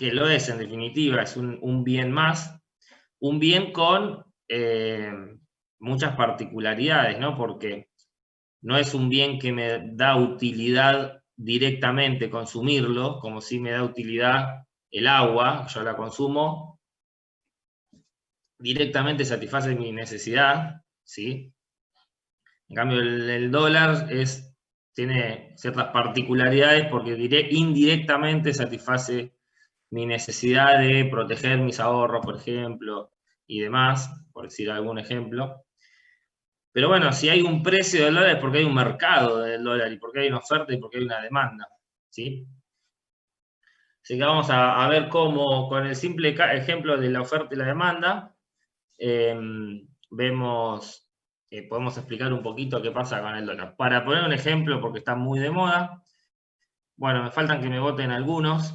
que lo es en definitiva, es un bien más, un bien con muchas particularidades, ¿no? Porque no es un bien que me da utilidad directamente consumirlo, como si me da utilidad el agua, yo la consumo, directamente satisface mi necesidad, ¿sí? En cambio, el dólar tiene ciertas particularidades porque indirectamente satisface mi necesidad de proteger mis ahorros, por ejemplo, y demás, por decir algún ejemplo. Pero bueno, si hay un precio del dólar es porque hay un mercado del dólar y porque hay una oferta y porque hay una demanda, ¿sí? Así que vamos a ver cómo, con el simple ejemplo de la oferta y la demanda, podemos explicar un poquito qué pasa con el dólar. Para poner un ejemplo, porque está muy de moda, bueno, me faltan que me voten algunos,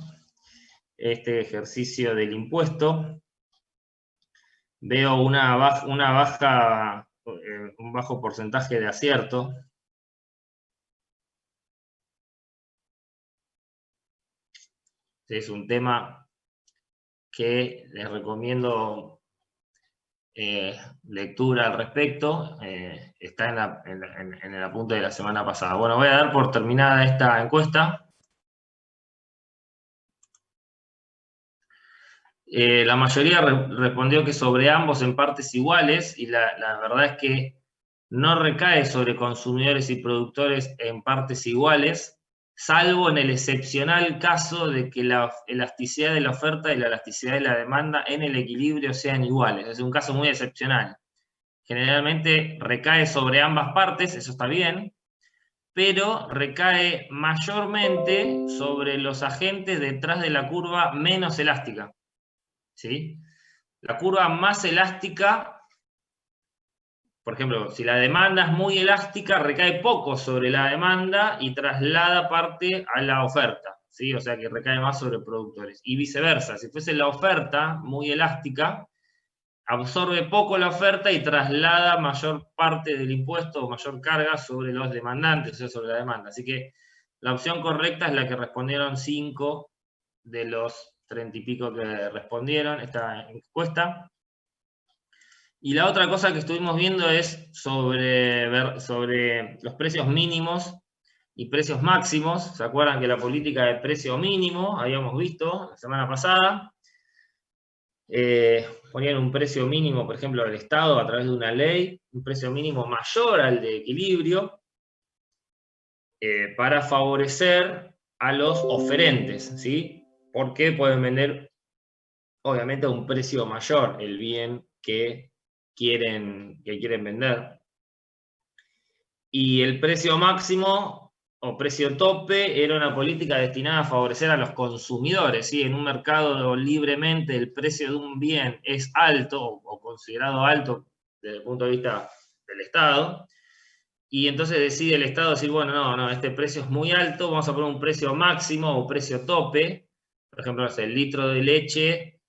este ejercicio del impuesto. Veo un bajo porcentaje de acierto. Es un tema que les recomiendo lectura al respecto. Está en el apunte de la semana pasada. Bueno, voy a dar por terminada esta encuesta. La mayoría respondió que sobre ambos en partes iguales, y la verdad es que no recae sobre consumidores y productores en partes iguales, salvo en el excepcional caso de que la elasticidad de la oferta y la elasticidad de la demanda en el equilibrio sean iguales. Es un caso muy excepcional. Generalmente recae sobre ambas partes, eso está bien, pero recae mayormente sobre los agentes detrás de la curva menos elástica, ¿sí? La curva más elástica, por ejemplo, si la demanda es muy elástica, recae poco sobre la demanda y traslada parte a la oferta, ¿sí? O sea que recae más sobre productores. Y viceversa, si fuese la oferta muy elástica, absorbe poco la oferta y traslada mayor parte del impuesto o mayor carga sobre los demandantes, o sea, sobre la demanda. Así que la opción correcta es la que respondieron 5 de los 30 y pico que respondieron esta encuesta. Y la otra cosa que estuvimos viendo es sobre los precios mínimos y precios máximos. ¿Se acuerdan que la política de precio mínimo habíamos visto la semana pasada? Ponían un precio mínimo, por ejemplo, del Estado a través de una ley, un precio mínimo mayor al de equilibrio, para favorecer a los oferentes, ¿sí? Porque pueden vender, obviamente, a un precio mayor el bien que quieren vender. Y el precio máximo o precio tope era una política destinada a favorecer a los consumidores, ¿sí? En un mercado libremente el precio de un bien es alto o considerado alto desde el punto de vista del Estado, y entonces decide el Estado decir, bueno, no, este precio es muy alto, vamos a poner un precio máximo o precio tope. Por ejemplo, el litro de leche,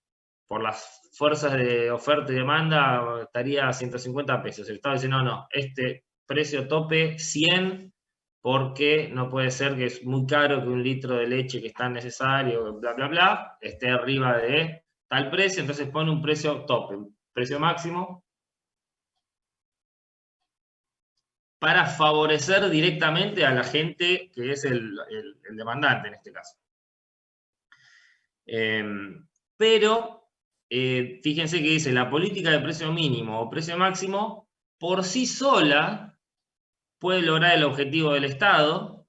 por las fuerzas de oferta y demanda, estaría a 150 pesos. El Estado dice, no, este precio tope 100, porque no puede ser que es muy caro que un litro de leche que es tan necesario, bla, bla, bla, esté arriba de tal precio, entonces pone un precio tope, un precio máximo, para favorecer directamente a la gente que es el demandante en este caso. Pero fíjense que dice, la política de precio mínimo o precio máximo por sí sola puede lograr el objetivo del Estado,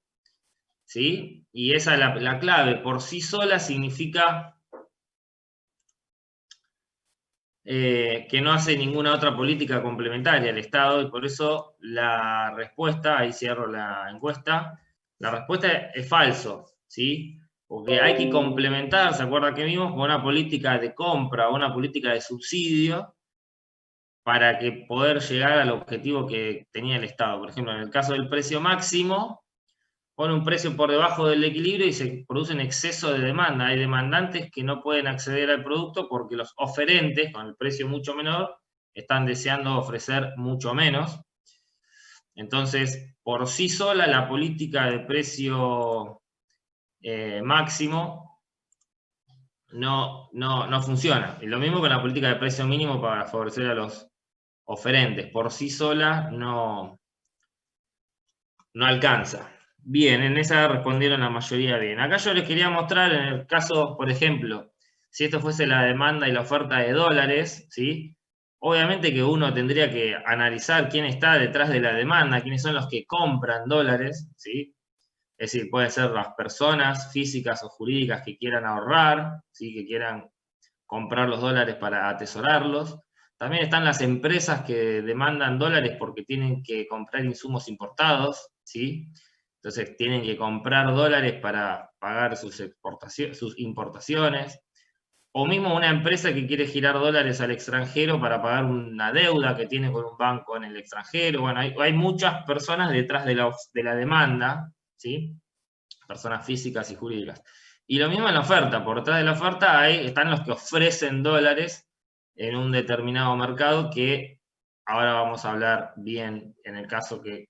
¿sí? Y esa es la clave. Por sí sola significa que no hace ninguna otra política complementaria el Estado, y por eso la respuesta, ahí cierro la encuesta, la respuesta es falso, ¿sí? Porque hay que complementar, ¿se acuerdan que vimos? Con una política de compra o una política de subsidio para que poder llegar al objetivo que tenía el Estado. Por ejemplo, en el caso del precio máximo, pone un precio por debajo del equilibrio y se produce un exceso de demanda. Hay demandantes que no pueden acceder al producto porque los oferentes, con el precio mucho menor, están deseando ofrecer mucho menos. Entonces, por sí sola, la política de precio máximo no funciona. Y lo mismo con la política de precio mínimo para favorecer a los oferentes. Por sí sola no alcanza. Bien, en esa respondieron la mayoría bien. Acá yo les quería mostrar en el caso, por ejemplo, si esto fuese la demanda y la oferta de dólares, ¿sí? Obviamente que uno tendría que analizar quién está detrás de la demanda, quiénes son los que compran dólares, ¿sí? Es decir, pueden ser las personas físicas o jurídicas que quieran ahorrar, ¿sí? Que quieran comprar los dólares para atesorarlos. También están las empresas que demandan dólares porque tienen que comprar insumos importados, ¿sí? Entonces tienen que comprar dólares para pagar sus importaciones. O mismo una empresa que quiere girar dólares al extranjero para pagar una deuda que tiene con un banco en el extranjero. Bueno, hay muchas personas detrás de la demanda, ¿sí? Personas físicas y jurídicas. Y lo mismo en la oferta, por detrás de la oferta están los que ofrecen dólares en un determinado mercado, que ahora vamos a hablar bien en el caso que...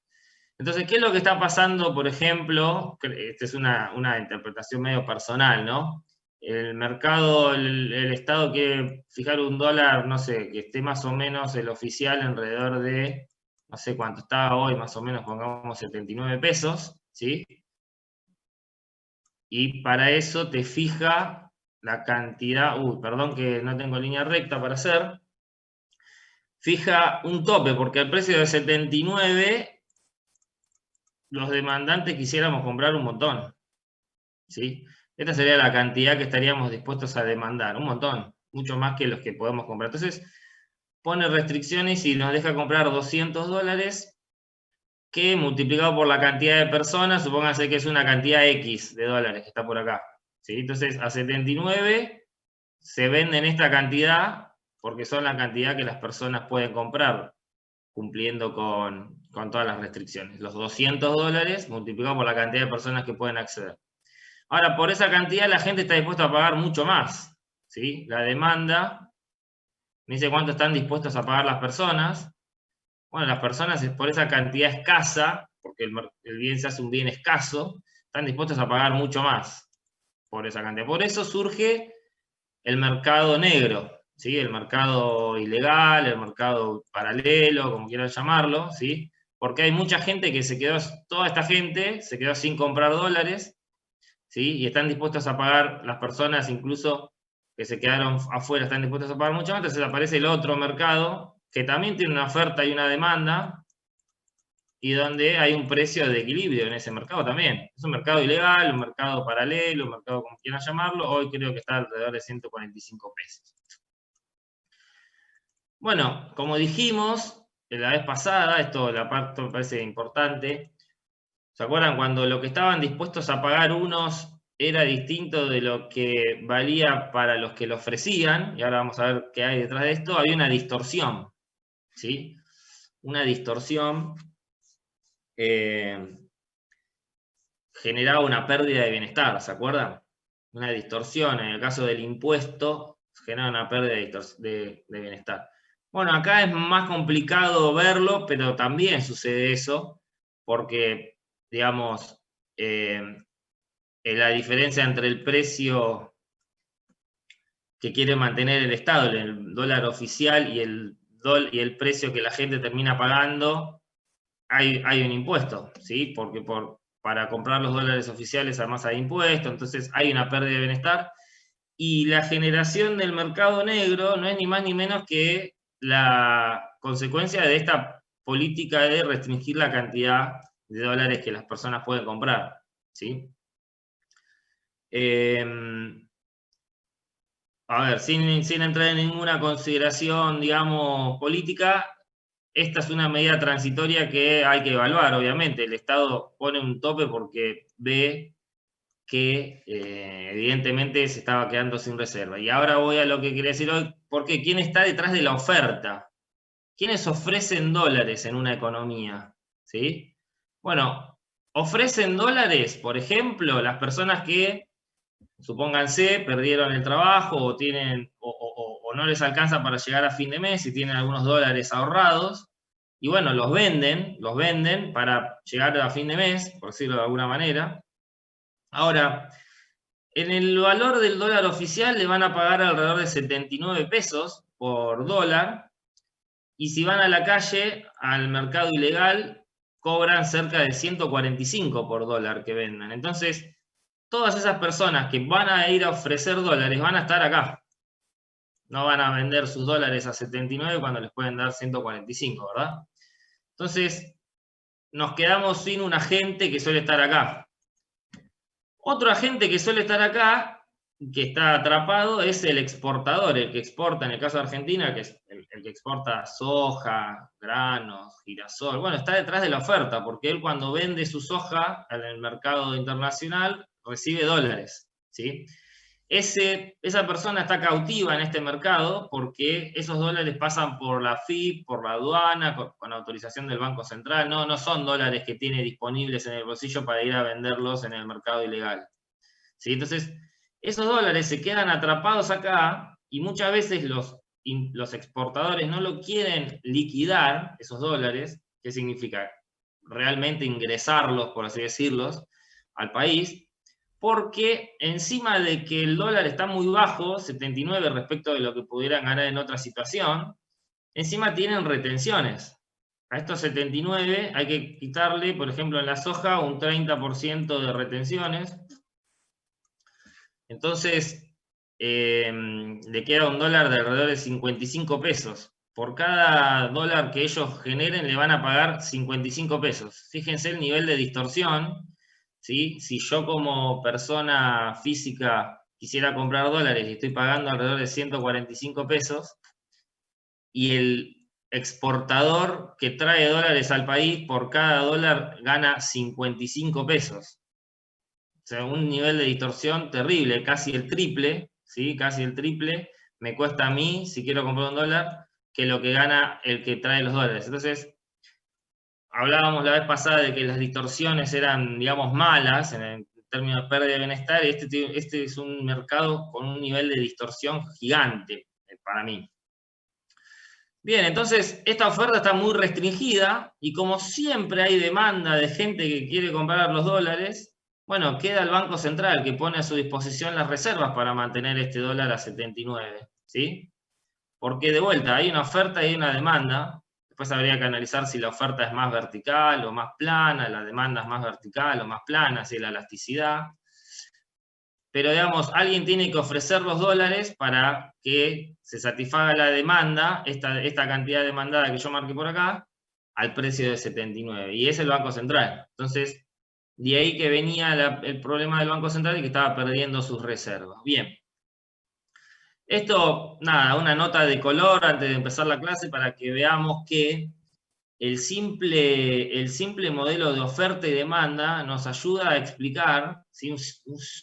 Entonces, ¿qué es lo que está pasando, por ejemplo? Esta es una interpretación medio personal, ¿no? El mercado, el Estado quiere fijar un dólar, no sé, que esté más o menos el oficial alrededor de, no sé cuánto está hoy, más o menos pongamos 79 pesos, ¿sí? Y para eso te fija la cantidad, perdón que no tengo línea recta para hacer, fija un tope, porque al precio de 79 los demandantes quisiéramos comprar un montón, ¿sí? Esta sería la cantidad que estaríamos dispuestos a demandar, un montón, mucho más que los que podemos comprar. Entonces, pone restricciones y nos deja comprar 200 dólares, que multiplicado por la cantidad de personas, supóngase que es una cantidad X de dólares que está por acá, ¿sí? Entonces, a 79 se venden esta cantidad porque son la cantidad que las personas pueden comprar, cumpliendo con todas las restricciones. Los 200 dólares multiplicados por la cantidad de personas que pueden acceder. Ahora, por esa cantidad la gente está dispuesta a pagar mucho más, ¿sí? La demanda me dice cuánto están dispuestos a pagar las personas. Bueno, las personas por esa cantidad escasa, porque el bien se hace un bien escaso, están dispuestos a pagar mucho más por esa cantidad. Por eso surge el mercado negro, ¿sí? El mercado ilegal, el mercado paralelo, como quieran llamarlo, ¿sí? Porque hay mucha gente que se quedó, toda esta gente se quedó sin comprar dólares, ¿sí? Y están dispuestos a pagar, las personas incluso que se quedaron afuera están dispuestos a pagar mucho más. Entonces aparece el otro mercado que también tiene una oferta y una demanda, y donde hay un precio de equilibrio en ese mercado también. Es un mercado ilegal, un mercado paralelo, un mercado como quieran llamarlo. Hoy creo que está alrededor de 145 pesos. Bueno, como dijimos la vez pasada, esto la parte me parece importante. ¿Se acuerdan cuando lo que estaban dispuestos a pagar unos era distinto de lo que valía para los que lo ofrecían? Y ahora vamos a ver qué hay detrás de esto. Había una distorsión, ¿sí? Una distorsión generaba una pérdida de bienestar, ¿se acuerdan? Una distorsión, en el caso del impuesto, genera una pérdida de bienestar. Bueno, acá es más complicado verlo, pero también sucede eso, porque, digamos, la diferencia entre el precio que quiere mantener el Estado, el dólar oficial, y el precio que la gente termina pagando, hay un impuesto, ¿sí? Porque para comprar los dólares oficiales además hay impuesto, entonces hay una pérdida de bienestar. Y la generación del mercado negro no es ni más ni menos que la consecuencia de esta política de restringir la cantidad de dólares que las personas pueden comprar, ¿sí? A ver, sin entrar en ninguna consideración, digamos, política, esta es una medida transitoria que hay que evaluar, obviamente. El Estado pone un tope porque ve que evidentemente se estaba quedando sin reserva. Y ahora voy a lo que quería decir hoy, porque ¿quién está detrás de la oferta? ¿Quiénes ofrecen dólares en una economía? ¿Sí? Bueno, ofrecen dólares, por ejemplo, las personas que, supónganse, perdieron el trabajo o no les alcanza para llegar a fin de mes y tienen algunos dólares ahorrados. Y bueno, los venden para llegar a fin de mes, por decirlo de alguna manera. Ahora, En el valor del dólar oficial le van a pagar alrededor de 79 pesos por dólar, y si van a la calle, al mercado ilegal, cobran cerca de 145 por dólar que vendan. Entonces, todas esas personas que van a ir a ofrecer dólares van a estar acá. No van a vender sus dólares a 79 cuando les pueden dar 145, ¿verdad? Entonces, nos quedamos sin un agente que suele estar acá. Otro agente que suele estar acá, que está atrapado, es el exportador, el que exporta, en el caso de Argentina, que es el que exporta soja, granos, girasol. Bueno, está detrás de la oferta, porque él cuando vende su soja en el mercado internacional recibe dólares, ¿sí? Esa persona está cautiva en este mercado porque esos dólares pasan por la FIP, por la aduana, con autorización del Banco Central. No son dólares que tiene disponibles en el bolsillo para ir a venderlos en el mercado ilegal, ¿sí? Entonces, esos dólares se quedan atrapados acá y muchas veces los exportadores no lo quieren liquidar, esos dólares. ¿Qué significa? Realmente ingresarlos, por así decirlos, al país, porque encima de que el dólar está muy bajo, 79 respecto de lo que pudieran ganar en otra situación, encima tienen retenciones. A estos 79 hay que quitarle, por ejemplo, en la soja, un 30% de retenciones. Entonces, le queda un dólar de alrededor de 55 pesos. Por cada dólar que ellos generen, le van a pagar 55 pesos. Fíjense el nivel de distorsión, ¿sí? Si yo como persona física quisiera comprar dólares y estoy pagando alrededor de 145 pesos, y el exportador que trae dólares al país por cada dólar gana 55 pesos. O sea, un nivel de distorsión terrible, casi el triple, ¿sí? Casi el triple me cuesta a mí, si quiero comprar un dólar, que lo que gana el que trae los dólares. Entonces, hablábamos la vez pasada de que las distorsiones eran, digamos, malas en términos de pérdida de bienestar, y este es un mercado con un nivel de distorsión gigante para mí. Bien, entonces esta oferta está muy restringida y como siempre hay demanda de gente que quiere comprar los dólares, bueno, queda el Banco Central que pone a su disposición las reservas para mantener este dólar a 79, ¿sí? Porque de vuelta hay una oferta y hay una demanda. Después habría que analizar si la oferta es más vertical o más plana, la demanda es más vertical o más plana, si la elasticidad. Pero digamos, alguien tiene que ofrecer los dólares para que se satisfaga la demanda, esta cantidad demandada que yo marqué por acá, al precio de 79. Y es el Banco Central. Entonces, de ahí que venía el problema del Banco Central y que estaba perdiendo sus reservas. Bien. Esto, nada, una nota de color antes de empezar la clase para que veamos que el simple modelo de oferta y demanda nos ayuda a explicar, ¿sí? Un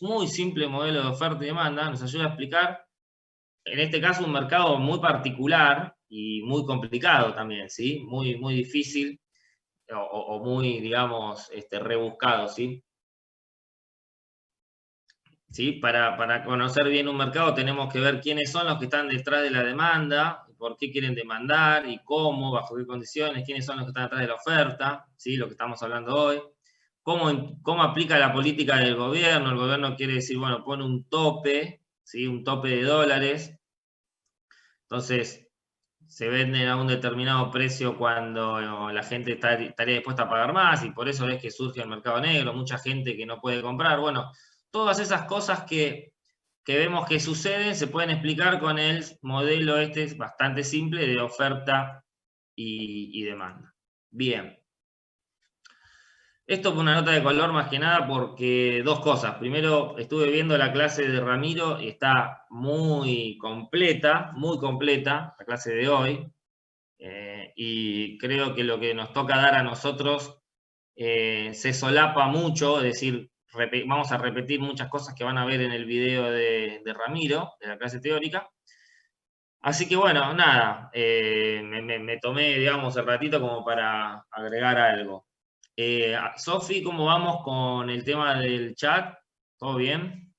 muy simple modelo de oferta y demanda nos ayuda a explicar, en este caso, un mercado muy particular y muy complicado también, ¿sí? Muy difícil o muy, digamos, rebuscado, ¿sí? ¿Sí? Para conocer bien un mercado tenemos que ver quiénes son los que están detrás de la demanda, por qué quieren demandar y cómo, bajo qué condiciones, quiénes son los que están detrás de la oferta, ¿sí? Lo que estamos hablando hoy. Cómo aplica la política del gobierno. El gobierno quiere decir, bueno, pone un tope, ¿sí? Un tope de dólares. Entonces, se venden a un determinado precio cuando la gente estaría dispuesta a pagar más, y por eso es que surge el mercado negro, mucha gente que no puede comprar. Bueno, todas esas cosas que vemos que suceden se pueden explicar con el modelo bastante simple de oferta y demanda. Bien. Esto fue una nota de color más que nada porque dos cosas. Primero, estuve viendo la clase de Ramiro y está muy completa la clase de hoy. Y creo que lo que nos toca dar a nosotros se solapa mucho, es decir, vamos a repetir muchas cosas que van a ver en el video de Ramiro, de la clase teórica. Así que bueno, nada, me tomé, digamos, el ratito como para agregar algo. Sofi, ¿cómo vamos con el tema del chat? ¿Todo bien?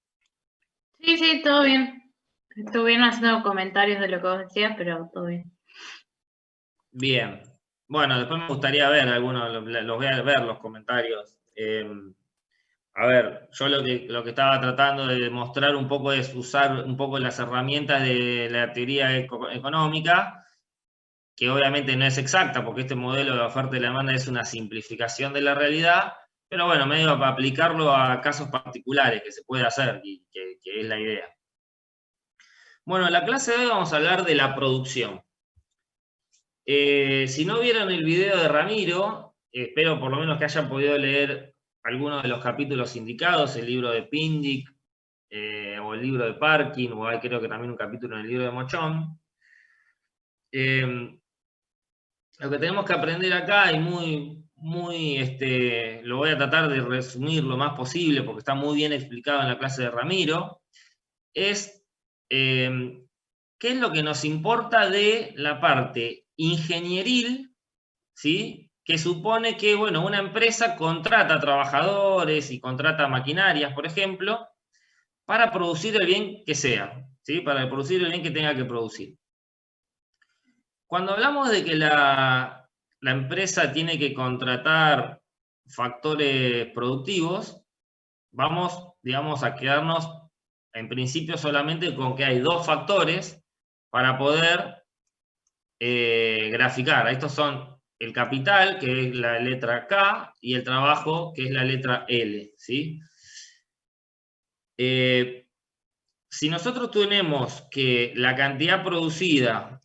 Sí, todo bien. Estuvieron haciendo comentarios de lo que vos decías, pero todo bien. Bien. Bueno, después me gustaría ver algunos, los voy a ver los comentarios. a ver, yo lo que estaba tratando de demostrar un poco es usar un poco las herramientas de la teoría económica, que obviamente no es exacta, porque este modelo de oferta y la demanda es una simplificación de la realidad, pero bueno, medio para aplicarlo a casos particulares que se puede hacer y que es la idea. Bueno, en la clase de hoy vamos a hablar de la producción. Si no vieron el video de Ramiro, espero por lo menos que hayan podido leer algunos de los capítulos indicados, el libro de Pindic, o el libro de Parkin, o hay creo que también un capítulo en el libro de Mochón. Lo que tenemos que aprender acá, y lo voy a tratar de resumir lo más posible, porque está muy bien explicado en la clase de Ramiro, es qué es lo que nos importa de la parte ingenieril, ¿sí? Que supone que, bueno, una empresa contrata trabajadores y contrata maquinarias, por ejemplo, para producir el bien que sea, ¿sí? Para producir el bien que tenga que producir. Cuando hablamos de que la empresa tiene que contratar factores productivos, vamos, digamos, a quedarnos en principio solamente con que hay dos factores para poder graficar. Estos son el capital, que es la letra K, y el trabajo, que es la letra L, ¿sí? Si nosotros tenemos que la cantidad producida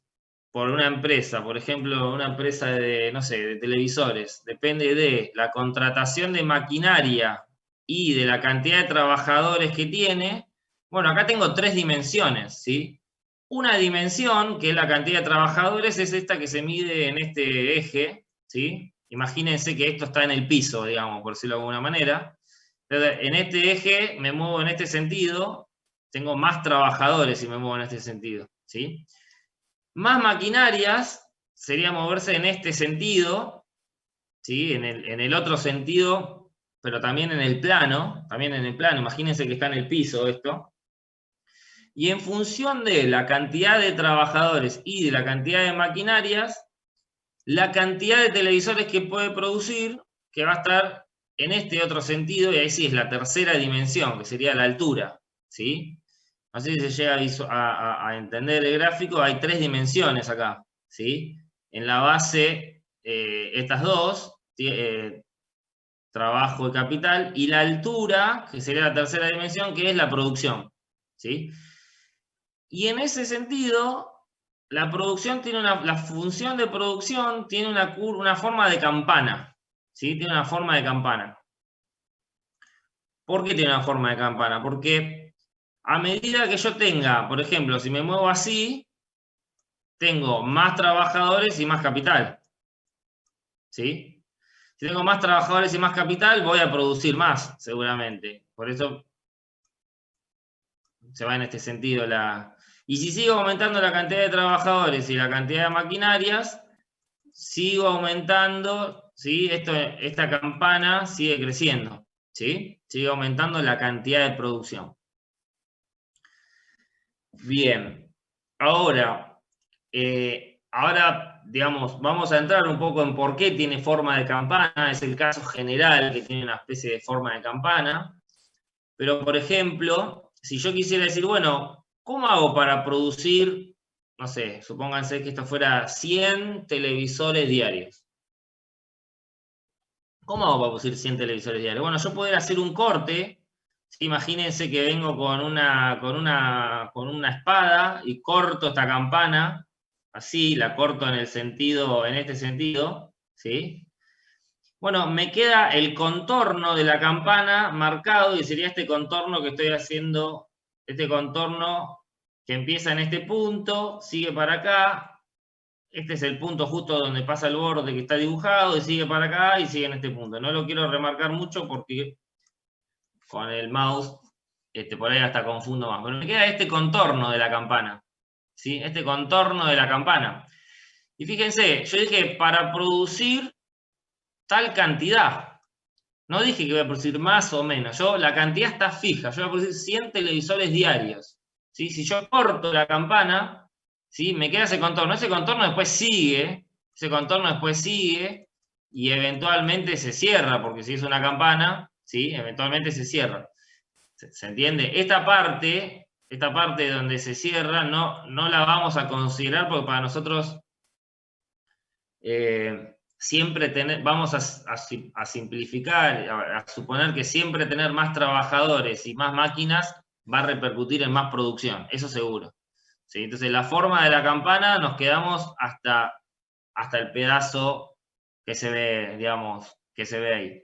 por una empresa, por ejemplo, una empresa de, no sé, de televisores, depende de la contratación de maquinaria y de la cantidad de trabajadores que tiene, bueno, acá tengo tres dimensiones, ¿sí? Una dimensión, que es la cantidad de trabajadores, es esta que se mide en este eje, ¿sí? Imagínense que esto está en el piso, digamos, por decirlo de alguna manera. Entonces, en este eje me muevo en este sentido, tengo más trabajadores si me muevo en este sentido, ¿sí? Más maquinarias sería moverse en este sentido, ¿sí? En el otro sentido, pero también en el plano, imagínense que está en el piso esto. Y en función de la cantidad de trabajadores y de la cantidad de maquinarias, la cantidad de televisores que puede producir, que va a estar en este otro sentido, y ahí sí es la tercera dimensión, que sería la altura, ¿sí? No sé si se llega a entender el gráfico, hay tres dimensiones acá, ¿sí? En la base, estas dos, trabajo y capital, y la altura, que sería la tercera dimensión, que es la producción, ¿sí? Y en ese sentido, la producción tiene la función de producción tiene una forma de campana, ¿sí? Tiene una forma de campana. ¿Por qué tiene una forma de campana? Porque a medida que yo tenga, por ejemplo, si me muevo así, tengo más trabajadores y más capital, ¿sí? Si tengo más trabajadores y más capital, voy a producir más, seguramente. Por eso se va en este sentido la... Y si sigo aumentando la cantidad de trabajadores y la cantidad de maquinarias, sigo aumentando, ¿sí? Esta campana sigue creciendo, ¿sí? Sigue aumentando la cantidad de producción. Bien, ahora, digamos, vamos a entrar un poco en por qué tiene forma de campana, es el caso general que tiene una especie de forma de campana, pero por ejemplo, si yo quisiera decir, bueno, ¿cómo hago para producir, no sé, supónganse que esto fuera 100 televisores diarios? ¿Cómo hago para producir 100 televisores diarios? Bueno, yo podría hacer un corte. Imagínense que vengo con una espada y corto esta campana, así, la corto en este sentido, ¿sí? Bueno, me queda el contorno de la campana marcado y sería este contorno que estoy haciendo, este contorno que empieza en este punto, sigue para acá, este es el punto justo donde pasa el borde que está dibujado y sigue para acá y sigue en este punto. No lo quiero remarcar mucho porque con el mouse por ahí hasta confundo más. Pero me queda este contorno de la campana, ¿sí? Este contorno de la campana. Y fíjense, yo dije para producir tal cantidad. No dije que voy a producir más o menos. La cantidad está fija. Yo voy a producir 100 televisores diarios, ¿sí? Si yo corto la campana, ¿sí? Me queda ese contorno. Ese contorno después sigue. Ese contorno después sigue y eventualmente se cierra, porque si es una campana, ¿sí? Eventualmente se cierra. ¿Se entiende? Esta parte donde se cierra no la vamos a considerar porque para nosotros siempre vamos a simplificar, a suponer que siempre tener más trabajadores y más máquinas va a repercutir en más producción, eso seguro. ¿Sí? Entonces, la forma de la campana nos quedamos hasta el pedazo que se ve, digamos, que se ve ahí.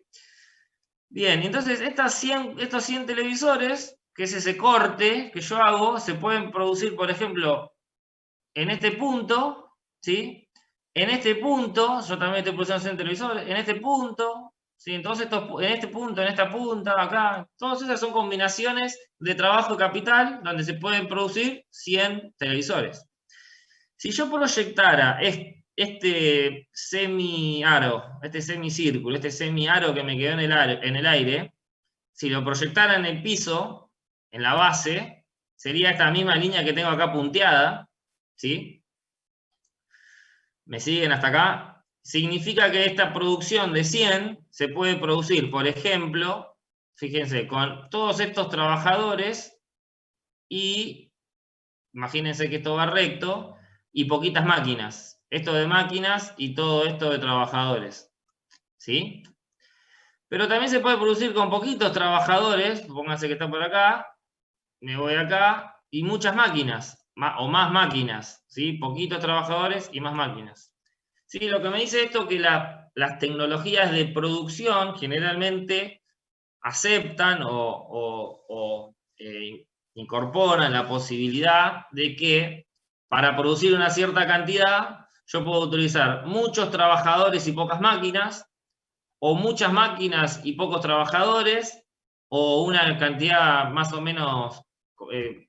Bien, entonces estos 100 televisores, que es ese corte que yo hago, se pueden producir, por ejemplo, en este punto, ¿sí? En este punto, yo también estoy produciendo 100 televisores, en este punto, ¿sí? Entonces en este punto, en esta punta, acá, todas esas son combinaciones de trabajo y capital donde se pueden producir 100 televisores. Si yo proyectara este semi-aro, este semicírculo, este semi-aro que me quedó en el aire, si lo proyectara en el piso, en la base, sería esta misma línea que tengo acá punteada, ¿sí? ¿Me siguen hasta acá? Significa que esta producción de 100 se puede producir, por ejemplo, fíjense, con todos estos trabajadores y, imagínense que esto va recto, y poquitas máquinas. Esto de máquinas y todo esto de trabajadores, ¿sí? Pero también se puede producir con poquitos trabajadores, pónganse que está por acá, me voy acá, y muchas máquinas, o más máquinas, ¿sí? Poquitos trabajadores y más máquinas. Sí, lo que me dice esto que las tecnologías de producción generalmente aceptan o incorporan la posibilidad de que para producir una cierta cantidad yo puedo utilizar muchos trabajadores y pocas máquinas, o muchas máquinas y pocos trabajadores, o una cantidad más o menos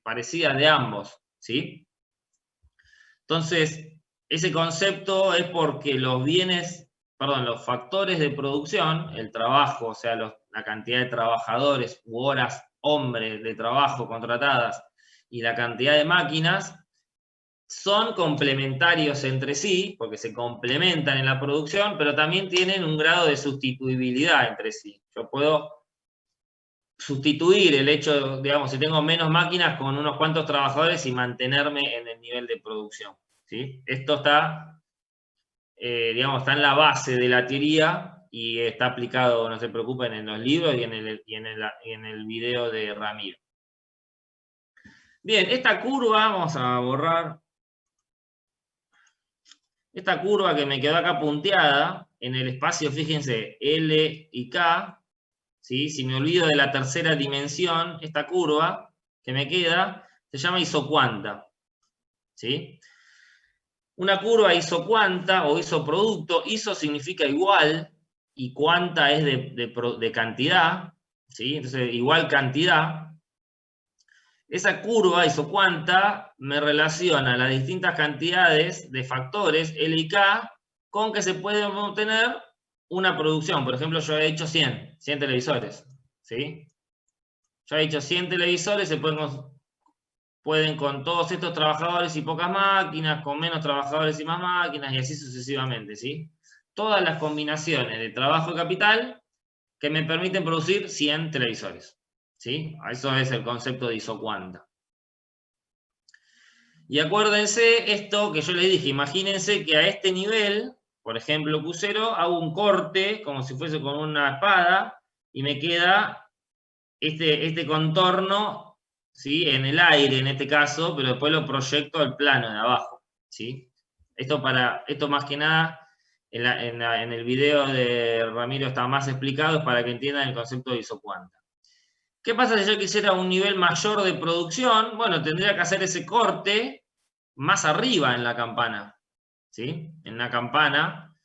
parecida de ambos, ¿sí? Entonces, ese concepto es porque los factores de producción, el trabajo, o sea, la cantidad de trabajadores u horas hombres de trabajo contratadas y la cantidad de máquinas, son complementarios entre sí, porque se complementan en la producción, pero también tienen un grado de sustituibilidad entre sí. Yo puedo sustituir el hecho, digamos, si tengo menos máquinas con unos cuantos trabajadores y mantenerme en el nivel de producción, ¿sí? Esto está, digamos, está en la base de la teoría y está aplicado, no se preocupen, en los libros y en el video de Ramiro. Bien, esta curva, vamos a borrar esta curva que me quedó acá punteada, en el espacio, fíjense, L y K, ¿sí? Si me olvido de la tercera dimensión, esta curva que me queda, se llama isocuanta, ¿sí? Una curva isocuanta o isoproducto, iso significa igual, y cuanta es de cantidad, ¿sí? Entonces, igual cantidad. Esa curva isocuanta me relaciona las distintas cantidades de factores L y K con que se puede obtener una producción. Por ejemplo, yo he dicho 100 televisores, ¿sí? Yo he dicho 100 televisores, se pueden con todos estos trabajadores y pocas máquinas, con menos trabajadores y más máquinas, y así sucesivamente, ¿sí? Todas las combinaciones de trabajo y capital que me permiten producir 100 televisores, ¿sí? Eso es el concepto de isocuanta. Y acuérdense esto que yo les dije, imagínense que a este nivel, por ejemplo Q0, hago un corte como si fuese con una espada y me queda este contorno, ¿sí? En el aire en este caso, pero después lo proyecto al plano de abajo, ¿sí? Esto más que nada, en el video de Ramiro está más explicado, es para que entiendan el concepto de isocuanta. ¿Qué pasa si yo quisiera un nivel mayor de producción? Bueno, tendría que hacer ese corte más arriba en la campana, ¿sí? En la campana.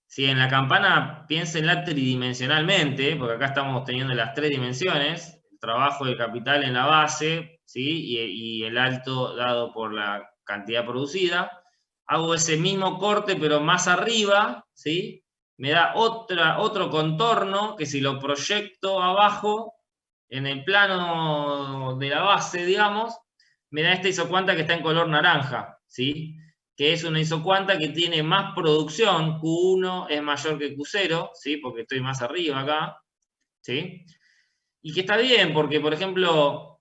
Si en la campana piénsenla tridimensionalmente, porque acá estamos teniendo las 3 dimensiones, el trabajo del capital en la base, ¿sí? Y el alto dado por la cantidad producida. Hago ese mismo corte, pero más arriba, ¿sí? Me da otro contorno que si lo proyecto abajo, en el plano de la base, digamos, me da esta isocuanta que está en color naranja, ¿sí? Que es una isocuanta que tiene más producción, Q1 es mayor que Q0, ¿sí? Porque estoy más arriba acá, ¿sí? Y que está bien, porque, por ejemplo,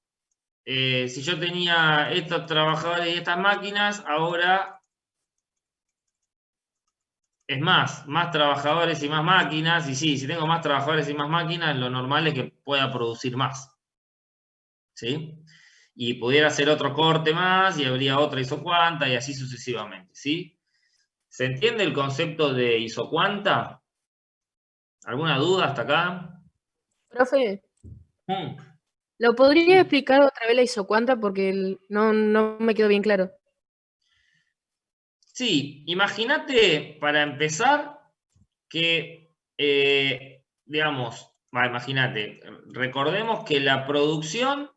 si yo tenía estos trabajadores y estas máquinas, ahora es más trabajadores y más máquinas, y sí, si tengo más trabajadores y más máquinas, lo normal es que pueda producir más, ¿sí? Y pudiera hacer otro corte más, y habría otra isocuanta, y así sucesivamente, ¿sí? ¿Se entiende el concepto de isocuanta? ¿Alguna duda hasta acá? Profe, Mm. ¿lo podría explicar otra vez la isocuanta? Porque no me quedó bien claro. Sí, imagínate, para empezar, que, digamos, imagínate, recordemos que la producción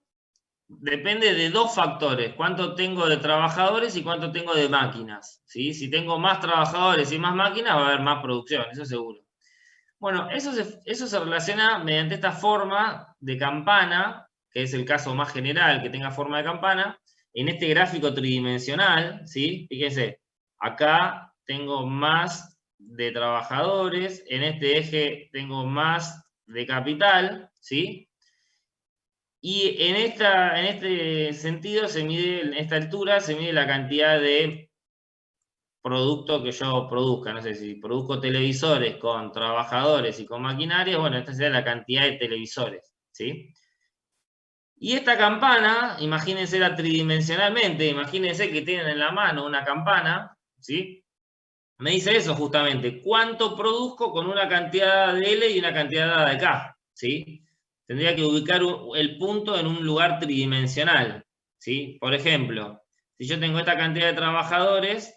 depende de dos factores: cuánto tengo de trabajadores y cuánto tengo de máquinas, ¿sí? Si tengo más trabajadores y más máquinas, va a haber más producción, eso seguro. Bueno, eso se relaciona mediante esta forma de campana, que es el caso más general, que tenga forma de campana, en este gráfico tridimensional, ¿sí? Fíjense, acá tengo más de trabajadores, en este eje tengo más de capital, ¿sí? Y en este sentido se mide, en esta altura se mide la cantidad de producto que yo produzca. No sé, si produzco televisores con trabajadores y con maquinaria, bueno, esta sería la cantidad de televisores, ¿sí? Y esta campana, imagínensela tridimensionalmente, imagínense que tienen en la mano una campana, ¿sí? Me dice eso justamente: cuánto produzco con una cantidad de L y una cantidad de K, ¿sí? Tendría que ubicar el punto en un lugar tridimensional, ¿sí? Por ejemplo, si yo tengo esta cantidad de trabajadores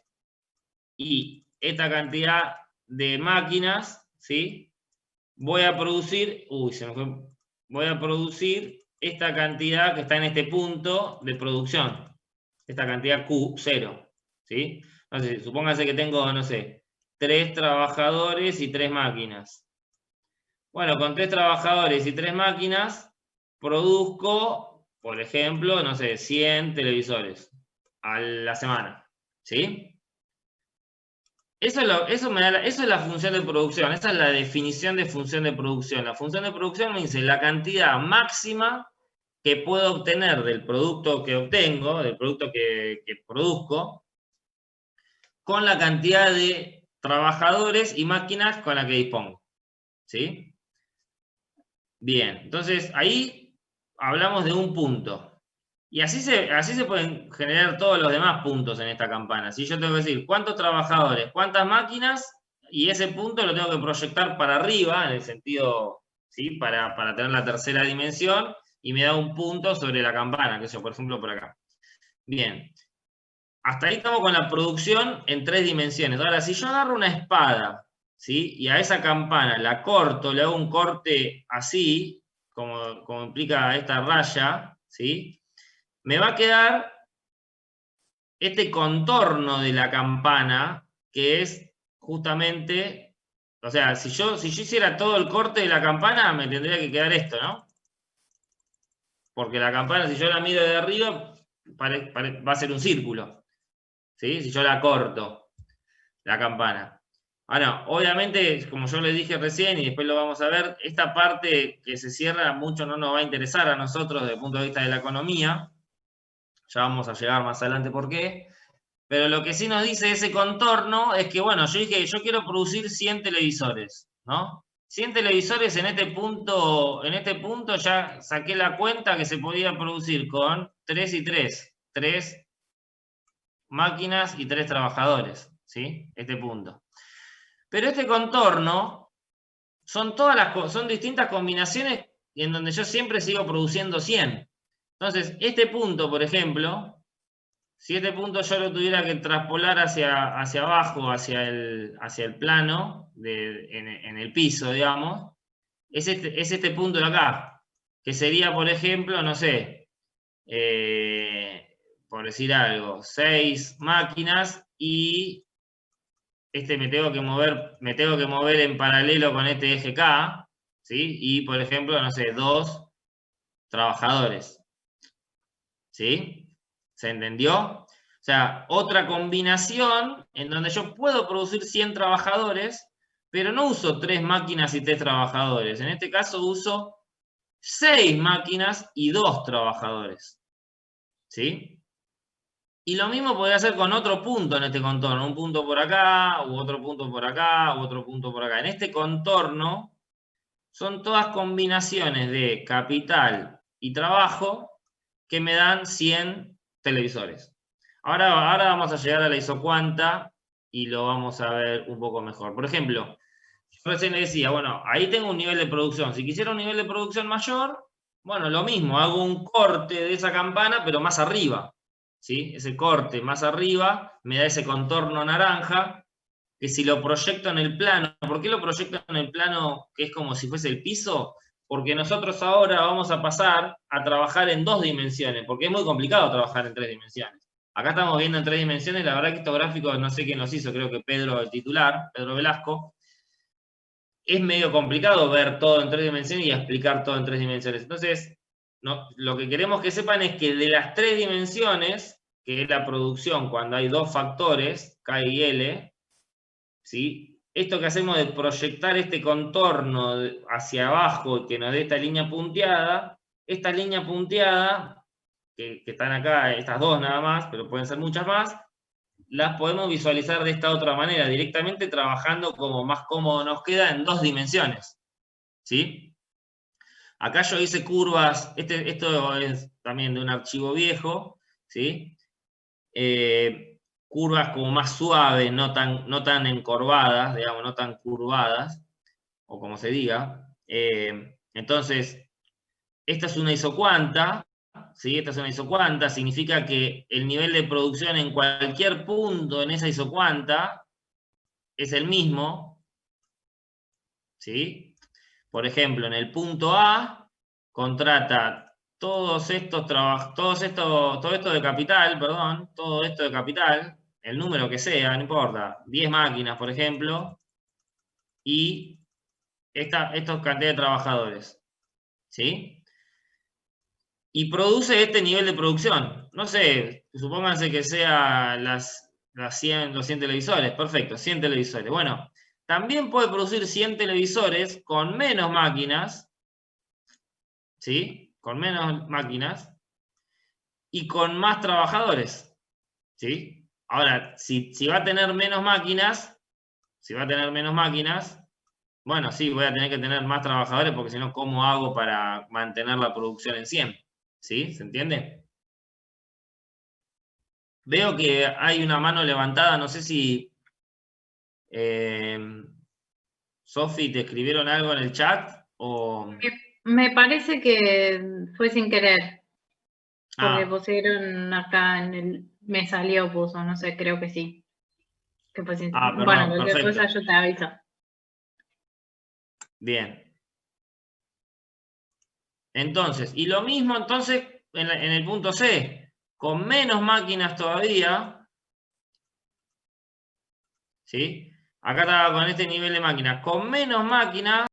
y esta cantidad de máquinas, ¿sí? Voy a producir, voy a producir esta cantidad que está en este punto de producción, esta cantidad Q0, ¿sí? Entonces, supóngase que tengo, no sé, 3 trabajadores y 3 máquinas. Bueno, con 3 trabajadores y 3 máquinas, produzco, por ejemplo, no sé, 100 televisores a la semana, ¿sí? Eso es la función de producción, esa es la definición de función de producción. La función de producción me dice la cantidad máxima que puedo obtener del producto que obtengo, del producto que produzco, con la cantidad de trabajadores y máquinas con la que dispongo, ¿sí? Bien, entonces ahí hablamos de un punto. Y así se pueden generar todos los demás puntos en esta campana. Si yo tengo que decir cuántos trabajadores, cuántas máquinas, y ese punto lo tengo que proyectar para arriba, en el sentido, ¿sí? Para tener la tercera dimensión, y me da un punto sobre la campana, que es, por ejemplo, por acá. Bien. Hasta ahí estamos con la producción en 3 dimensiones. Ahora, si yo agarro una espada, ¿sí? Y a esa campana la corto, le hago un corte así, como implica esta raya, ¿sí? Me va a quedar este contorno de la campana, que es justamente, o sea, si yo hiciera todo el corte de la campana, me tendría que quedar esto, ¿no? Porque la campana, si yo la miro de arriba, va a ser un círculo, ¿sí? Si yo la corto, la campana. Ahora, obviamente, como yo les dije recién, y después lo vamos a ver, esta parte que se cierra mucho no nos va a interesar a nosotros desde el punto de vista de la economía. Ya vamos a llegar más adelante por qué. Pero lo que sí nos dice ese contorno es que, bueno, yo dije, yo quiero producir 100 televisores, ¿no? 100 televisores en este punto ya saqué la cuenta que se podía producir con 3 y 3. 3 máquinas y 3 trabajadores, ¿sí? Este punto. Pero este contorno son distintas combinaciones en donde yo siempre sigo produciendo 100. Entonces, este punto, por ejemplo, si este punto yo lo tuviera que traspolar hacia abajo, hacia el plano, en el piso, digamos, es este punto de acá, que sería, por ejemplo, no sé, por decir algo, 6 máquinas, y me tengo que mover en paralelo con este eje K, ¿sí? Y, por ejemplo, no sé, 2 trabajadores, ¿sí? ¿Se entendió? O sea, otra combinación en donde yo puedo producir 100 trabajadores, pero no uso 3 máquinas y 3 trabajadores. En este caso uso 6 máquinas y 2 trabajadores. ¿Sí? Y lo mismo podría hacer con otro punto en este contorno. Un punto por acá, u otro punto por acá, u otro punto por acá. En este contorno son todas combinaciones de capital y trabajo que me dan 100 televisores. Ahora vamos a llegar a la isocuanta y lo vamos a ver un poco mejor. Por ejemplo, yo recién le decía, bueno, ahí tengo un nivel de producción. Si quisiera un nivel de producción mayor, bueno, lo mismo, hago un corte de esa campana, pero más arriba. ¿Sí? Ese corte más arriba me da ese contorno naranja, que si lo proyecto en el plano, ¿por qué lo proyecto en el plano que es como si fuese el piso? Porque nosotros ahora vamos a pasar a trabajar en 2 dimensiones, porque es muy complicado trabajar en 3 dimensiones. Acá estamos viendo en 3 dimensiones, la verdad que estos gráficos no sé quién los hizo, creo que Pedro, el titular, Pedro Velasco. Es medio complicado ver todo en 3 dimensiones y explicar todo en 3 dimensiones. Entonces, no, lo que queremos que sepan es que de las 3 dimensiones, que es la producción cuando hay 2 factores, K y L, ¿sí? Esto que hacemos de proyectar este contorno hacia abajo y que nos dé esta línea punteada, que están acá, estas 2 nada más, pero pueden ser muchas más, las podemos visualizar de esta otra manera, directamente trabajando como más cómodo nos queda en 2 dimensiones. ¿Sí? Acá yo hice curvas, esto es también de un archivo viejo, ¿sí? Curvas como más suaves, no tan encorvadas, digamos, no tan curvadas, o como se diga. Entonces, esta es una isocuanta, ¿sí? Esta es una isocuanta, significa que el nivel de producción en cualquier punto en esa isocuanta es el mismo, ¿sí? Por ejemplo, en el punto A contrata todo esto de capital, perdón, todo esto de capital, el número que sea, no importa, 10 máquinas, por ejemplo, y estos cantidad de trabajadores, ¿sí? Y produce este nivel de producción. No sé, supónganse que sea los 100 televisores, perfecto, 100 televisores. Bueno, también puede producir 100 televisores con menos máquinas, ¿sí? Con menos máquinas y con más trabajadores, ¿sí? Ahora, si va a tener menos máquinas, bueno, sí, voy a tener que tener más trabajadores porque si no, ¿cómo hago para mantener la producción en 100? ¿Sí? ¿Se entiende? Veo que hay una mano levantada, no sé si... Sofi, ¿te escribieron algo en el chat? O... Me parece que fue sin querer, porque Ah, pusieron acá en el... Me salió, puso, no sé, creo que sí. Que fue sin... Bueno, perdón, cualquier perfecto. cosa yo te aviso. Bien. Entonces, y lo mismo entonces en el punto C, con menos máquinas todavía, ¿sí? Acá estaba con este nivel de máquinas, con menos máquinas,